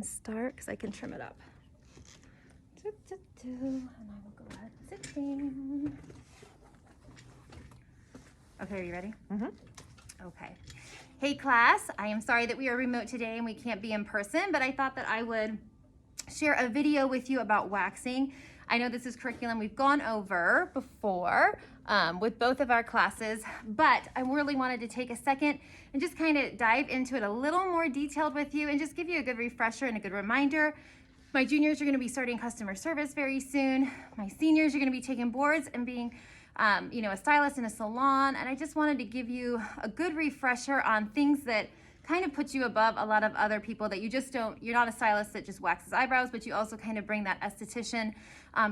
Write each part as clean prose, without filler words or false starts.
and start because I can trim it up. And I will go ahead and sit down. Okay, are you ready? Mm-hmm. Okay. Hey class, I am sorry that we are remote today and we can't be in person, but I thought that I would share a video with you about waxing. I know this is curriculum we've gone over before with both of our classes, but I really wanted to take a second and just kind of dive into it a little more detailed with you and just give you a good refresher and a good reminder. My juniors are going to be starting customer service very soon. My seniors are going to be taking boards and being a stylist in a salon, and I just wanted to give you a good refresher on things that kind of put you above a lot of other people that you're not a stylist that just waxes eyebrows, but you also kind of bring that esthetician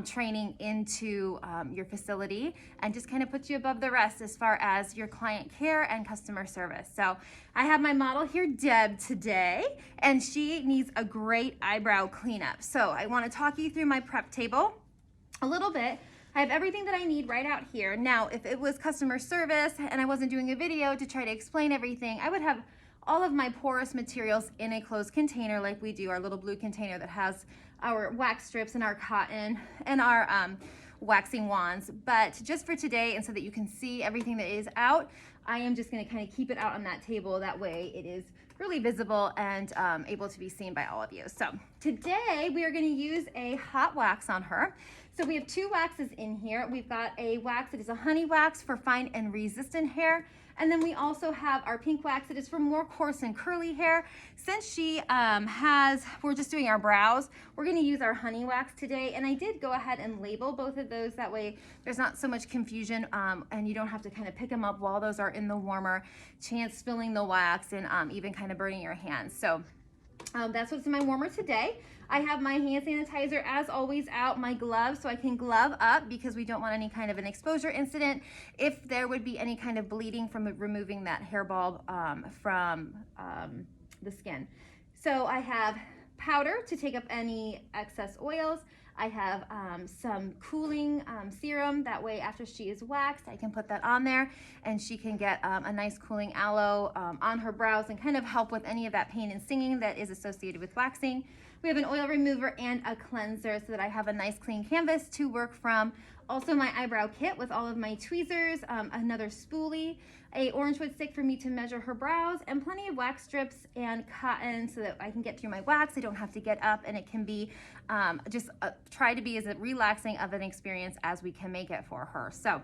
training into your facility and just kind of puts you above the rest as far as your client care and customer service. So I have my model here, Deb, today, and she needs a great eyebrow cleanup. So I want to talk you through my prep table a little bit. I have everything that I need right out here. Now, if it was customer service and I wasn't doing a video to try to explain everything, I would have all of my porous materials in a closed container like we do, our little blue container that has our wax strips and our cotton and our waxing wands. But just for today, and so that you can see everything that is out, I am just gonna kind of keep it out on that table. That way it is really visible and able to be seen by all of you. So today we are gonna use a hot wax on her. So we have two waxes in here. We've got a wax that is a honey wax for fine and resistant hair. And then we also have our pink wax that is for more coarse and curly hair. Since we're just doing our brows, we're gonna use our honey wax today. And I did go ahead and label both of those. That way there's not so much confusion and you don't have to kind of pick them up while those are in the warmer, chance spilling the wax and even kind of burning your hands. So that's what's in my warmer today. I have my hand sanitizer as always out, my gloves, so I can glove up because we don't want any kind of an exposure incident if there would be any kind of bleeding from removing that hair bulb from the skin. So I have powder to take up any excess oils. I have some cooling serum. That way after she is waxed, I can put that on there and she can get a nice cooling aloe on her brows and kind of help with any of that pain and stinging that is associated with waxing. We have an oil remover and a cleanser so that I have a nice clean canvas to work from. Also my eyebrow kit with all of my tweezers, another spoolie, a orange wood stick for me to measure her brows, and plenty of wax strips and cotton so that I can get through my wax. I don't have to get up, and it can be try to be as relaxing of an experience as we can make it for her. So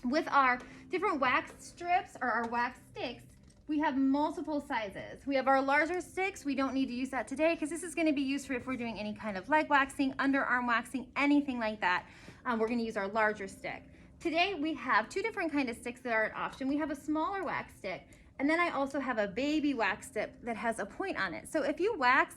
with our different wax strips or our wax sticks, we have multiple sizes. We have our larger sticks. We don't need to use that today because this is going to be used for if we're doing any kind of leg waxing, underarm waxing, anything like that. We're going to use our larger stick. Today we have two different kind of sticks that are an option. We have a smaller wax stick, and then I also have a baby wax stick that has a point on it. So if you wax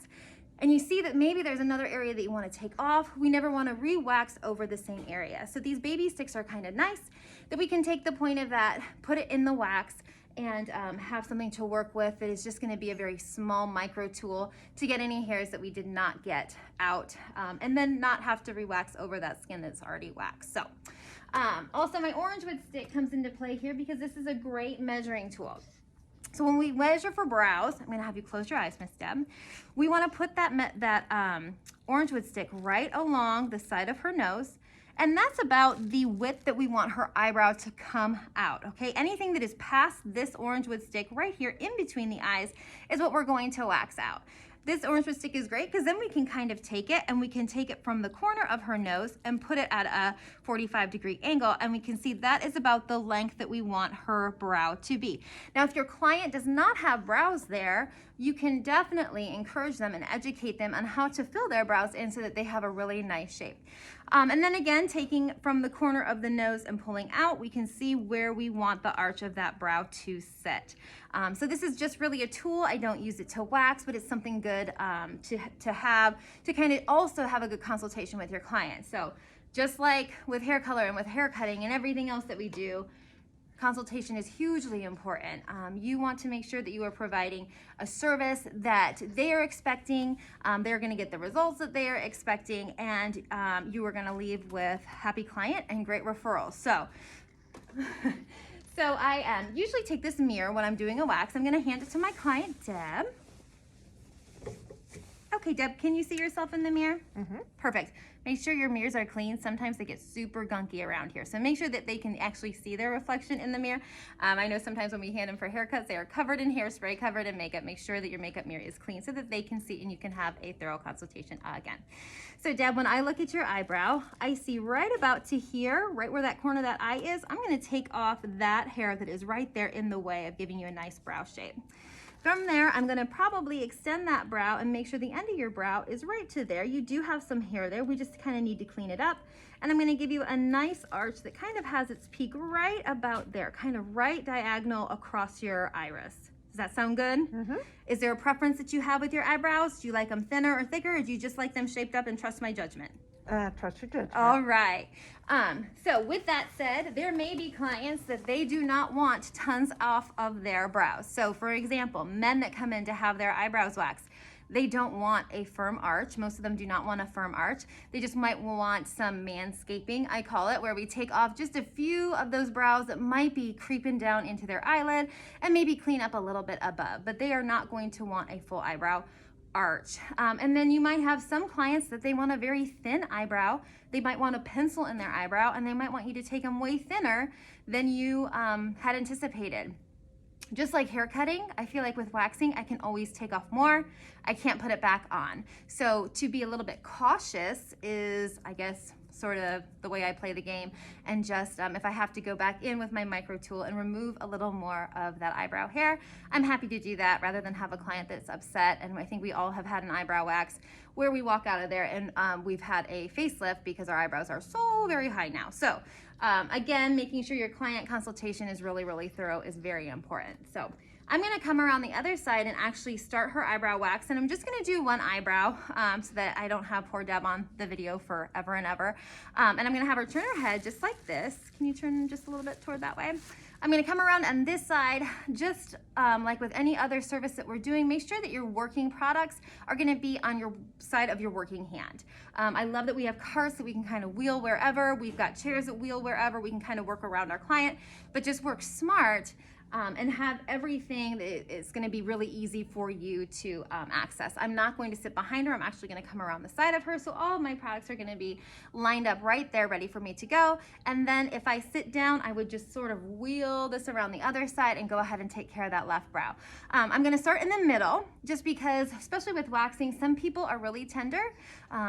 and you see that maybe there's another area that you want to take off, we never want to re-wax over the same area. So these baby sticks are kind of nice that we can take the point of that, put it in the wax, and have something to work with that is just going to be a very small micro tool to get any hairs that we did not get out and then not have to re-wax over that skin that's already waxed. So also my orange wood stick comes into play here because this is a great measuring tool. So when we measure for brows, I'm going to have you close your eyes, Miss Deb. We want to put that orange wood stick right along the side of her nose. And that's about the width that we want her eyebrow to come out, okay? Anything that is past this orange wood stick right here in between the eyes is what we're going to wax out. This orange wood stick is great because then we can kind of take it and we can take it from the corner of her nose and put it at a 45-degree angle, and we can see that is about the length that we want her brow to be. Now, if your client does not have brows there, you can definitely encourage them and educate them on how to fill their brows in so that they have a really nice shape. And then again, taking from the corner of the nose and pulling out, we can see where we want the arch of that brow to sit. So this is just really a tool. I don't use it to wax, but it's something good to have to kind of also have a good consultation with your client. So just like with hair color and with hair cutting and everything else that we do, consultation is hugely important. You want to make sure that you are providing a service that they are expecting. They're going to get the results that they are expecting, and you are going to leave with happy client and great referrals. So, I usually take this mirror when I'm doing a wax. I'm going to hand it to my client, Deb. Okay, Deb, can you see yourself in the mirror? Mm-hmm. Perfect. Make sure your mirrors are clean. Sometimes they get super gunky around here. So make sure that they can actually see their reflection in the mirror. I know sometimes when we hand them for haircuts, they are covered in hairspray, covered in makeup. Make sure that your makeup mirror is clean so that they can see and you can have a thorough consultation again. So Deb, when I look at your eyebrow, I see right about to here, right where that corner of that eye is, I'm gonna take off that hair that is right there in the way of giving you a nice brow shape. From there, I'm gonna probably extend that brow and make sure the end of your brow is right to there. You do have some hair there. We just kind of need to clean it up. And I'm gonna give you a nice arch that kind of has its peak right about there, kind of right diagonal across your iris. Does that sound good? Mm-hmm. Is there a preference that you have with your eyebrows? Do you like them thinner or thicker, or do you just like them shaped up and trust my judgment? Trust your judgment. All right. So with that said, there may be clients that they do not want tons off of their brows. So for example, men that come in to have their eyebrows waxed, they don't want a firm arch. Most of them do not want a firm arch. They just might want some manscaping, I call it, where we take off just a few of those brows that might be creeping down into their eyelid and maybe clean up a little bit above, but they are not going to want a full eyebrow arch. And then you might have some clients that they want a very thin eyebrow. They might want a pencil in their eyebrow, and they might want you to take them way thinner than you had anticipated. Just like hair cutting, I feel like with waxing, I can always take off more. I can't put it back on. So to be a little bit cautious is, I guess, sort of the way I play the game, and just if I have to go back in with my micro tool and remove a little more of that eyebrow hair, I'm happy to do that rather than have a client that's upset. And I think we all have had an eyebrow wax where we walk out of there and we've had a facelift because our eyebrows are so very high now. So again, making sure your client consultation is really, really thorough is very important. So I'm gonna come around the other side and actually start her eyebrow wax, and I'm just gonna do one eyebrow so that I don't have poor Deb on the video forever and ever. And I'm gonna have her turn her head just like this. Can you turn just a little bit toward that way? I'm gonna come around on this side, just like with any other service that we're doing, make sure that your working products are gonna be on your side of your working hand. I love that we have carts that we can kind of wheel wherever. We've got chairs that wheel wherever. We can kind of work around our client, but just work smart and have everything that is going to be really easy for you to access. I'm not going to sit behind her. I'm actually going to come around the side of her. So all of my products are going to be lined up right there, ready for me to go. And then if I sit down, I would just sort of wheel this around the other side and go ahead and take care of that left brow. I'm going to start in the middle just because, especially with waxing, some people are really tender.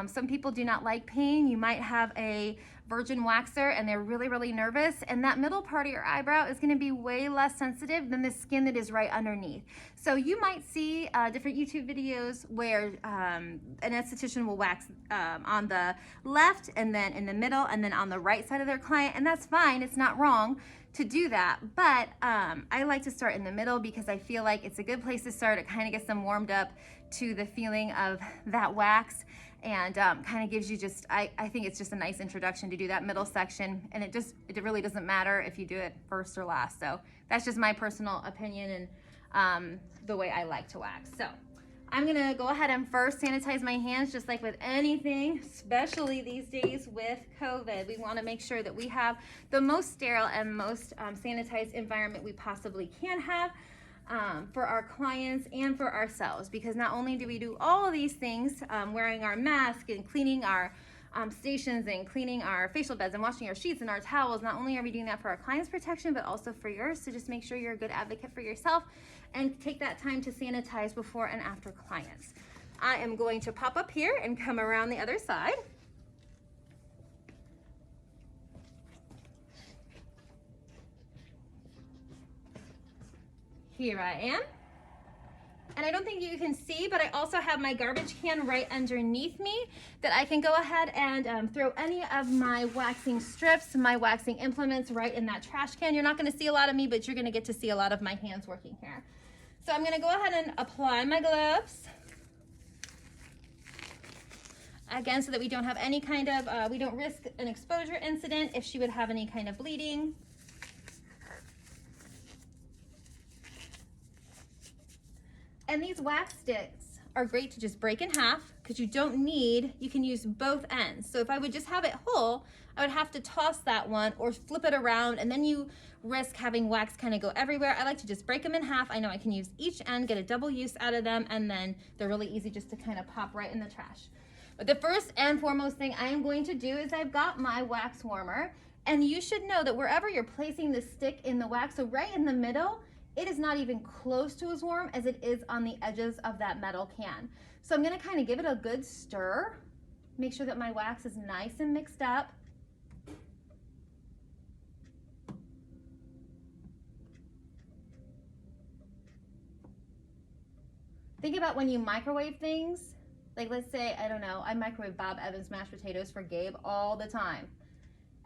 Some people do not like pain. You might have a virgin waxer and they're really, really nervous, and that middle part of your eyebrow is going to be way less sensitive than the skin that is right underneath. So you might see different YouTube videos where an esthetician will wax on the left and then in the middle and then on the right side of their client, and that's fine. It's not wrong to do that, but I like to start in the middle because I feel like it's a good place to start. It kind of gets them warmed up to the feeling of that wax, and kind of gives you just, I think it's just a nice introduction to do that middle section, and it really doesn't matter if you do it first or last. So that's just my personal opinion and the way I like to wax. So I'm gonna go ahead and first sanitize my hands, just like with anything, especially these days with COVID. We wanna make sure that we have the most sterile and most sanitized environment we possibly can have for our clients and for ourselves, because not only do we do all of these things, wearing our mask and cleaning our stations and cleaning our facial beds and washing our sheets and our towels, not only are we doing that for our clients' protection, but also for yours. So just make sure you're a good advocate for yourself and take that time to sanitize before and after clients. I am going to pop up here and come around the other side. Here I am. And I don't think you can see, but I also have my garbage can right underneath me that I can go ahead and throw any of my waxing strips, my waxing implements right in that trash can. You're not gonna see a lot of me, but you're gonna get to see a lot of my hands working here. So I'm gonna go ahead and apply my gloves. Again, so that we don't have any kind of, we don't risk an exposure incident if she would have any kind of bleeding. And these wax sticks are great to just break in half because you don't need, you can use both ends. So if I would just have it whole, I would have to toss that one or flip it around, and then you risk having wax kind of go everywhere. I like to just break them in half. I know I can use each end, get a double use out of them, and then they're really easy just to kind of pop right in the trash. But the first and foremost thing I am going to do is I've got my wax warmer, and you should know that wherever you're placing the stick in the wax, so right in the middle, it is not even close to as warm as it is on the edges of that metal can. So I'm gonna kind of give it a good stir, make sure that my wax is nice and mixed up. Think about when you microwave things, like let's say, I don't know, I microwave Bob Evans mashed potatoes for Gabe all the time.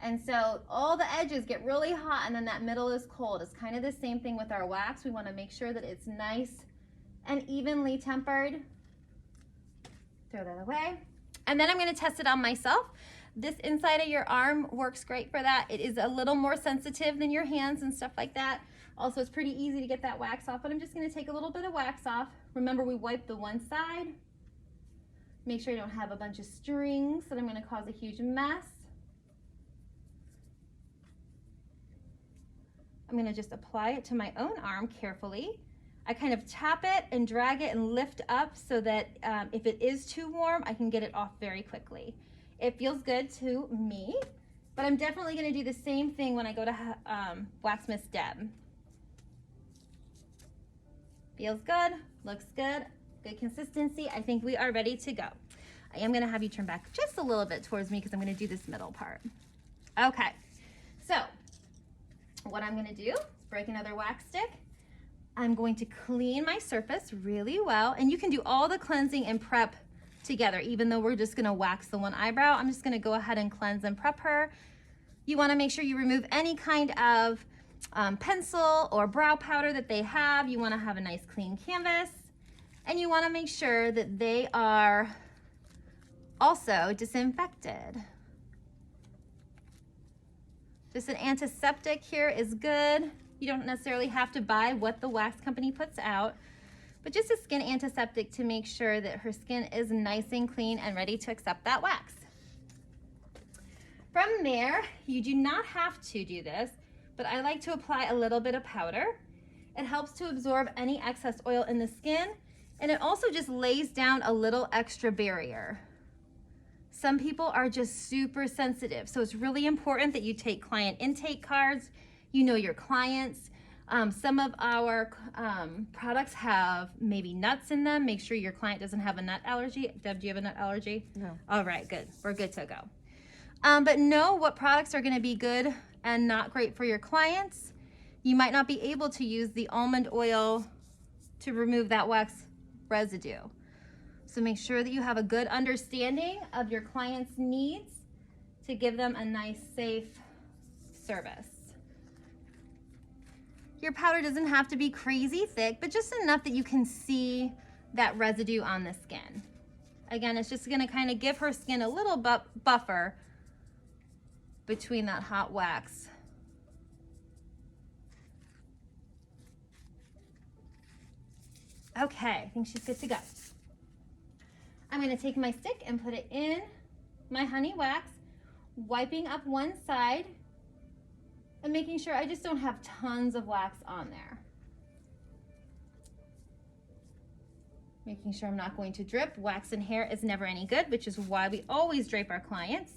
And so all the edges get really hot and then that middle is cold. It's kind of the same thing with our wax. We want to make sure that it's nice and evenly tempered. Throw that away. And then I'm going to test it on myself. This inside of your arm works great for that. It is a little more sensitive than your hands and stuff like that. Also, it's pretty easy to get that wax off, but I'm just going to take a little bit of wax off. Remember, we wipe the one side. Make sure you don't have a bunch of strings that I'm going to cause a huge mess. I'm going to just apply it to my own arm carefully. I kind of tap it and drag it and lift up so that if it is too warm, I can get it off very quickly. It feels good to me, but I'm definitely going to do the same thing when I go to Wax Miss Deb. Feels good, looks good, good consistency. I think we are ready to go. I am going to have you turn back just a little bit towards me because I'm going to do this middle part. Okay, so what I'm going to do is break another wax stick. I'm going to clean my surface really well, and you can do all the cleansing and prep together. Even though we're just going to wax the one eyebrow, I'm just going to go ahead and cleanse and prep her. You want to make sure you remove any kind of pencil or brow powder that they have. You want to have a nice clean canvas, and you want to make sure that they are also disinfected. Just an antiseptic here is good. You don't necessarily have to buy what the wax company puts out, but just a skin antiseptic to make sure that her skin is nice and clean and ready to accept that wax. From there, you do not have to do this, but I like to apply a little bit of powder. It helps to absorb any excess oil in the skin, and it also just lays down a little extra barrier. Some people are just super sensitive, so it's really important that you take client intake cards. You know your clients. Some of our products have maybe nuts in them. Make sure your client doesn't have a nut allergy. Deb, do you have a nut allergy? No. All right, good. We're good to go. But know what products are going to be good and not great for your clients. You might not be able to use the almond oil to remove that wax residue. So make sure that you have a good understanding of your client's needs to give them a nice, safe service. Your powder doesn't have to be crazy thick, but just enough that you can see that residue on the skin. Again, it's just gonna kind of give her skin a little buffer between that hot wax. Okay, I think she's good to go. I'm gonna take my stick and put it in my honey wax, wiping up one side and making sure I just don't have tons of wax on there. Making sure I'm not going to drip. Wax and hair is never any good, which is why we always drape our clients.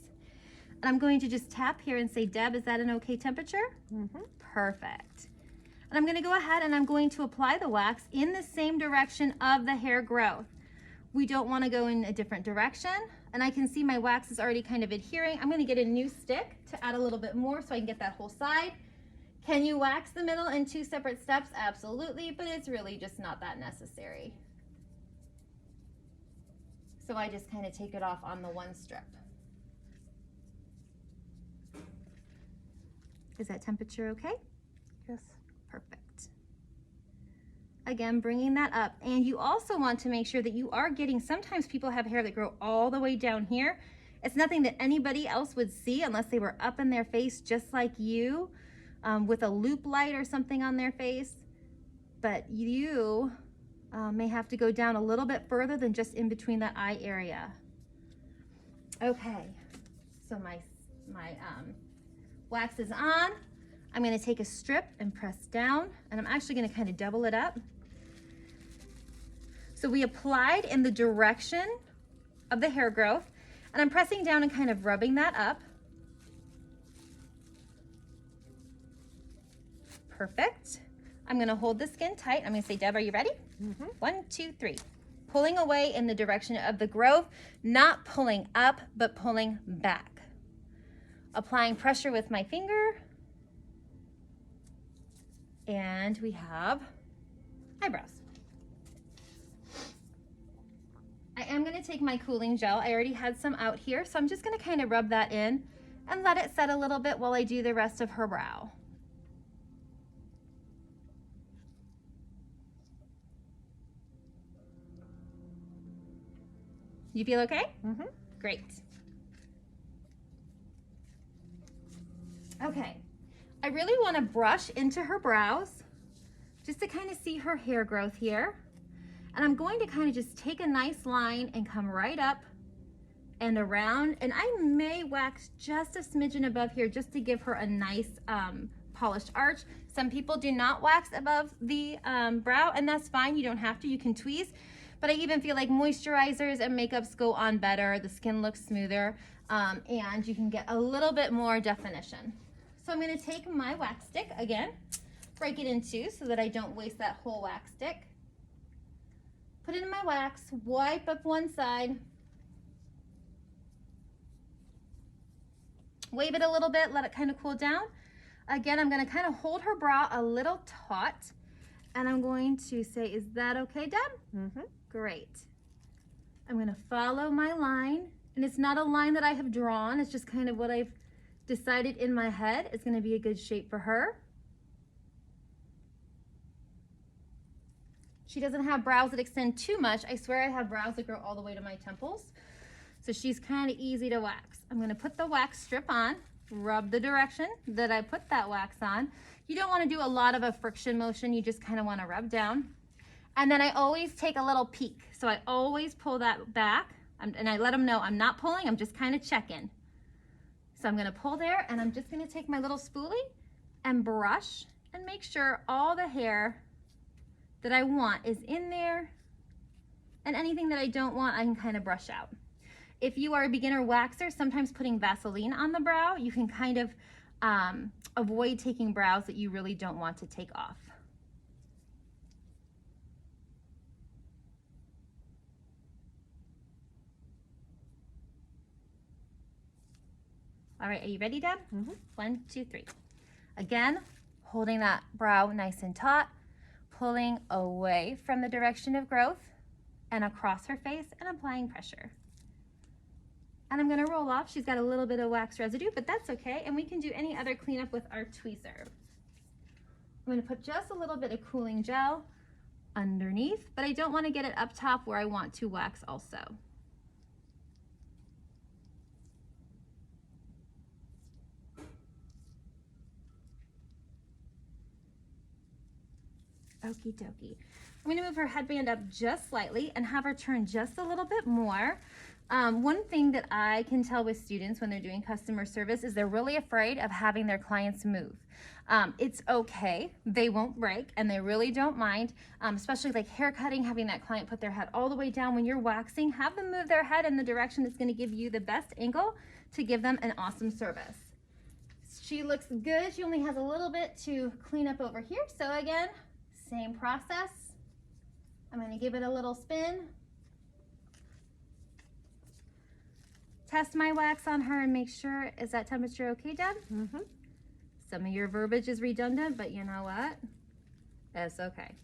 And I'm going to just tap here and say, Deb, is that an okay temperature? Mm-hmm. Perfect. And I'm gonna go ahead and I'm going to apply the wax in the same direction of the hair growth. We don't wanna go in a different direction. And I can see my wax is already kind of adhering. I'm gonna get a new stick to add a little bit more so I can get that whole side. Can you wax the middle in 2 separate steps? Absolutely, but it's really just not that necessary. So I just kind of take it off on the one strip. Is that temperature okay? Yes. Perfect. Again, bringing that up. And you also want to make sure that you are getting, sometimes people have hair that grow all the way down here. It's nothing that anybody else would see unless they were up in their face just like you, with a loop light or something on their face. But you May have to go down a little bit further than just in between that eye area. Okay, so my wax is on. I'm gonna take a strip and press down, and I'm actually gonna kind of double it up. So we applied in the direction of the hair growth, and I'm pressing down and kind of rubbing that up. Perfect. I'm gonna hold the skin tight. I'm gonna say, Deb, are you ready? 1, 2, 3. Pulling away in the direction of the growth, not pulling up, but pulling back. Applying pressure with my finger. And we have eyebrows. I am gonna take my cooling gel. I already had some out here, so I'm just gonna kind of rub that in and let it set a little bit while I do the rest of her brow. You feel okay? Great. Okay, I really want to brush into her brows just to kind of see her hair growth here. And I'm going to kind of just take a nice line and come right up and around. And I may wax just a smidgen above here just to give her a nice polished arch. Some people do not wax above the brow, and that's fine. You don't have to, you can tweeze. But I even feel like moisturizers and makeups go on better. The skin looks smoother, and you can get a little bit more definition. So I'm gonna take my wax stick again, break it in two so that I don't waste that whole wax stick. Put it in my wax, wipe up one side, wave it a little bit, let it kind of cool down. Again, I'm gonna kind of hold her brow a little taut, and I'm going to say, is that okay, Deb? Great. I'm gonna follow my line, and it's not a line that I have drawn, it's just kind of what I've decided in my head is gonna be a good shape for her. She doesn't have brows that extend too much. I swear I have brows that grow all the way to my temples. So she's kind of easy to wax. I'm gonna put the wax strip on, rub the direction that I put that wax on. You don't wanna do a lot of a friction motion, you just kind of wanna rub down. And then I always take a little peek. So I always pull that back, and I let them know I'm not pulling, I'm just kind of checking. So I'm gonna pull there, and I'm just gonna take my little spoolie and brush and make sure all the hair that I want is in there, and anything that I don't want, I can kind of brush out. If you are a beginner waxer, sometimes putting Vaseline on the brow, you can kind of avoid taking brows that you really don't want to take off. All right, are you ready, Deb? 1, 2, 3. Again, holding that brow nice and taut, pulling away from the direction of growth and across her face and applying pressure. And I'm gonna roll off. She's got a little bit of wax residue, but that's okay. And we can do any other cleanup with our tweezer. I'm gonna put just a little bit of cooling gel underneath, but I don't wanna get it up top where I want to wax also. Okie dokie. I'm gonna move her headband up just slightly and have her turn just a little bit more. One thing that I can tell with students when they're doing customer service is they're really afraid of having their clients move. It's okay, they won't break, and they really don't mind, especially like hair cutting, having that client put their head all the way down. When you're waxing, have them move their head in the direction that's gonna give you the best angle to give them an awesome service. She looks good. She only has a little bit to clean up over here. So again, same process. I'm gonna give it a little spin. Test my wax on her and make sure, is that temperature okay, Deb? Some of your verbiage is redundant, but you know what? It's okay.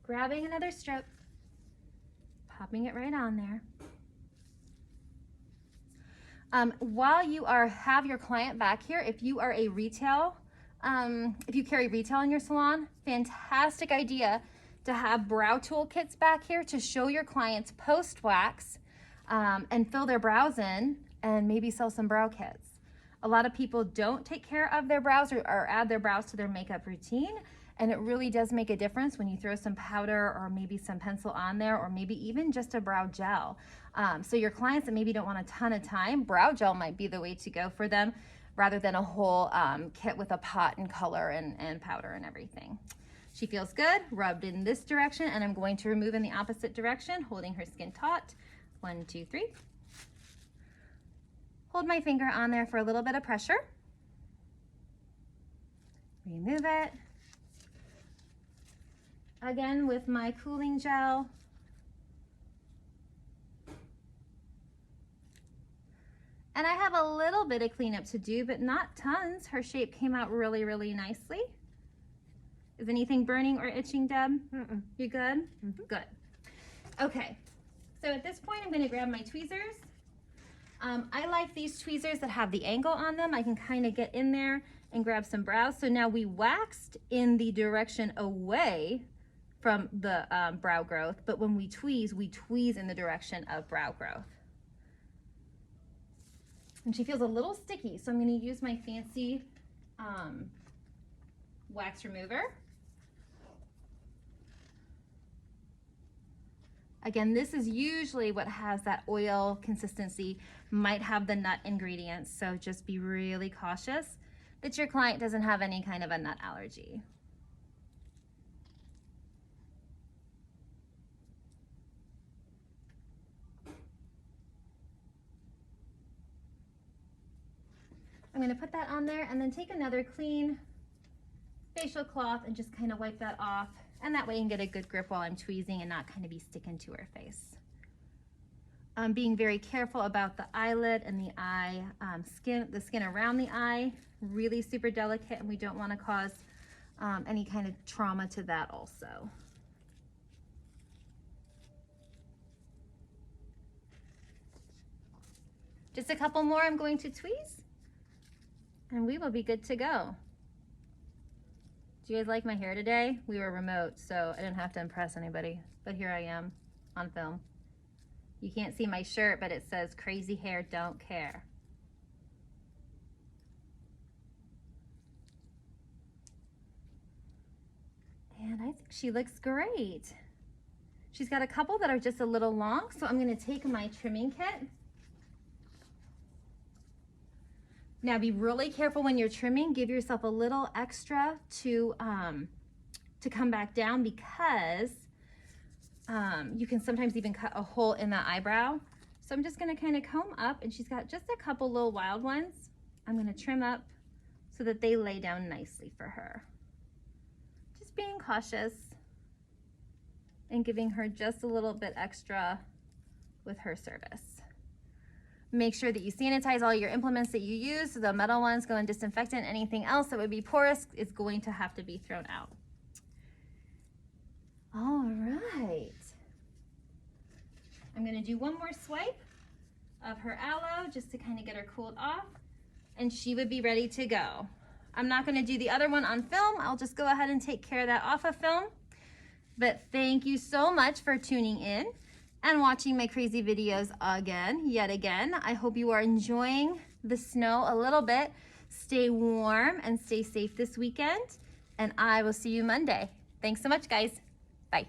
Grabbing another strip, popping it right on there. While you have your client back here, if you are a retail, if you carry retail in your salon, fantastic idea to have brow toolkits back here to show your clients post-wax and fill their brows in and maybe sell some brow kits. A lot of people don't take care of their brows or add their brows to their makeup routine. And it really does make a difference when you throw some powder or maybe some pencil on there, or maybe even just a brow gel. So your clients that maybe don't want a ton of time, brow gel might be the way to go for them rather than a whole kit with a pot and color and powder and everything. She feels good, rubbed in this direction, and I'm going to remove in the opposite direction, holding her skin taut. 1, 2, 3. Hold my finger on there for a little bit of pressure. Remove it. Again with my cooling gel. And I have a little bit of cleanup to do, but not tons. Her shape came out really, really nicely. Is anything burning or itching, Deb? You good? Good. Okay, so at this point I'm gonna grab my tweezers. I like these tweezers that have the angle on them. I can kind of get in there and grab some brows. So now we waxed in the direction away from the brow growth, but when we tweeze in the direction of brow growth. And she feels a little sticky, so I'm gonna use my fancy wax remover. Again, this is usually what has that oil consistency, might have the nut ingredients, so just be really cautious that your client doesn't have any kind of a nut allergy. I'm gonna put that on there and then take another clean facial cloth and just kind of wipe that off. And that way you can get a good grip while I'm tweezing and not kind of be sticking to her face. I'm being very careful about the eyelid and the eye skin, the skin around the eye, really super delicate, and we don't want to cause any kind of trauma to that also. Just a couple more I'm going to tweeze, and we will be good to go. Do you guys like my hair today? We were remote, so I didn't have to impress anybody, but here I am on film. You can't see my shirt, but it says crazy hair, don't care. And I think she looks great. She's got a couple that are just a little long, so I'm gonna take my trimming kit. Now be really careful when you're trimming. Give yourself a little extra to come back down, because you can sometimes even cut a hole in the eyebrow. So I'm just gonna kind of comb up, and she's got just a couple little wild ones. I'm gonna trim up so that they lay down nicely for her. Just being cautious and giving her just a little bit extra with her service. Make sure that you sanitize all your implements that you use. So the metal ones go in disinfectant. Anything else that would be porous is going to have to be thrown out. All right. I'm gonna do one more swipe of her aloe just to kind of get her cooled off, and she would be ready to go. I'm not gonna do the other one on film. I'll just go ahead and take care of that off of film. But thank you so much for tuning in and watching my crazy videos yet again. I hope you are enjoying the snow a little bit. Stay warm and stay safe this weekend, and I will see you Monday. Thanks so much, guys. Bye.